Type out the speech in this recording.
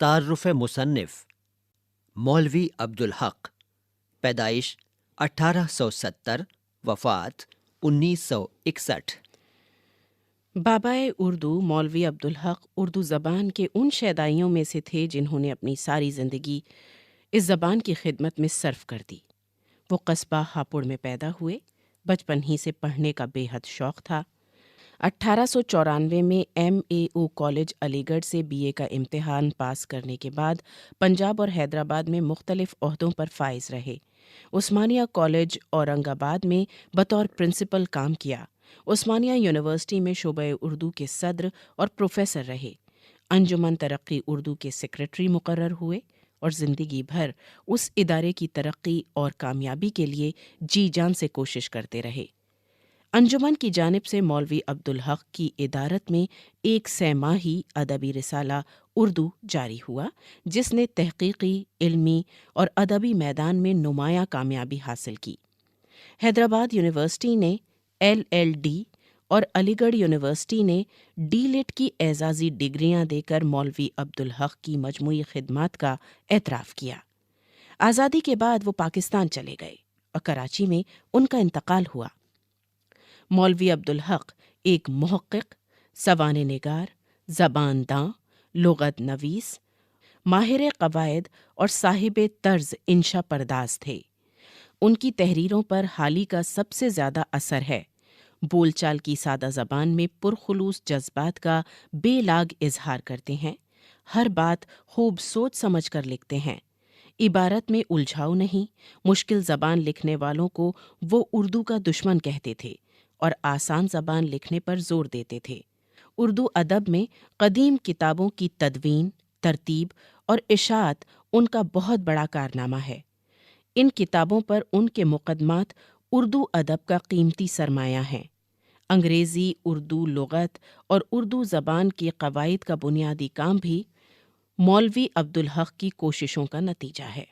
تعارف مصنف مولوی عبدالحق، پیدائش 1870، وفات 1961۔ بابائے اردو مولوی عبدالحق اردو زبان کے ان شیدائیوں میں سے تھے جنہوں نے اپنی ساری زندگی اس زبان کی خدمت میں صرف کر دی۔ وہ قصبہ ہاپوڑ میں پیدا ہوئے۔ بچپن ہی سے پڑھنے کا بے حد شوق تھا۔ 1894 میں MAO کالج علی گڑھ سے BA کا امتحان پاس کرنے کے بعد پنجاب اور حیدرآباد میں مختلف عہدوں پر فائز رہے۔ عثمانیہ کالج اورنگ آباد میں بطور پرنسپل کام کیا۔ عثمانیہ یونیورسٹی میں شعبہ اردو کے صدر اور پروفیسر رہے۔ انجمن ترقی اردو کے سیکریٹری مقرر ہوئے اور زندگی بھر اس ادارے کی ترقی اور کامیابی کے لیے جی جان سے کوشش کرتے رہے۔ انجمن کی جانب سے مولوی عبدالحق کی ادارت میں ایک 6 ماہی ادبی رسالہ اردو جاری ہوا، جس نے تحقیقی، علمی اور ادبی میدان میں نمایاں کامیابی حاصل کی۔ حیدرآباد یونیورسٹی نے LLD اور علی گڑھ یونیورسٹی نے D.Litt کی اعزازی ڈگریاں دے کر مولوی عبدالحق کی مجموعی خدمات کا اعتراف کیا۔ آزادی کے بعد وہ پاکستان چلے گئے اور کراچی میں ان کا انتقال ہوا۔ مولوی عبدالحق ایک محقق، سوانح نگار، زبان داں، لغت نویس، ماہر قواعد اور صاحب طرز انشا پرداز تھے۔ ان کی تحریروں پر حالی کا سب سے زیادہ اثر ہے۔ بول چال کی سادہ زبان میں پرخلوص جذبات کا بے لاگ اظہار کرتے ہیں۔ ہر بات خوب سوچ سمجھ کر لکھتے ہیں۔ عبارت میں الجھاؤ نہیں۔ مشکل زبان لکھنے والوں کو وہ اردو کا دشمن کہتے تھے اور آسان زبان لکھنے پر زور دیتے تھے۔ اردو ادب میں قدیم کتابوں کی تدوین، ترتیب اور اشاعت ان کا بہت بڑا کارنامہ ہے۔ ان کتابوں پر ان کے مقدمات اردو ادب کا قیمتی سرمایہ ہیں۔ انگریزی، اردو لغت اور اردو زبان کے قواعد کا بنیادی کام بھی مولوی عبدالحق کی کوششوں کا نتیجہ ہے۔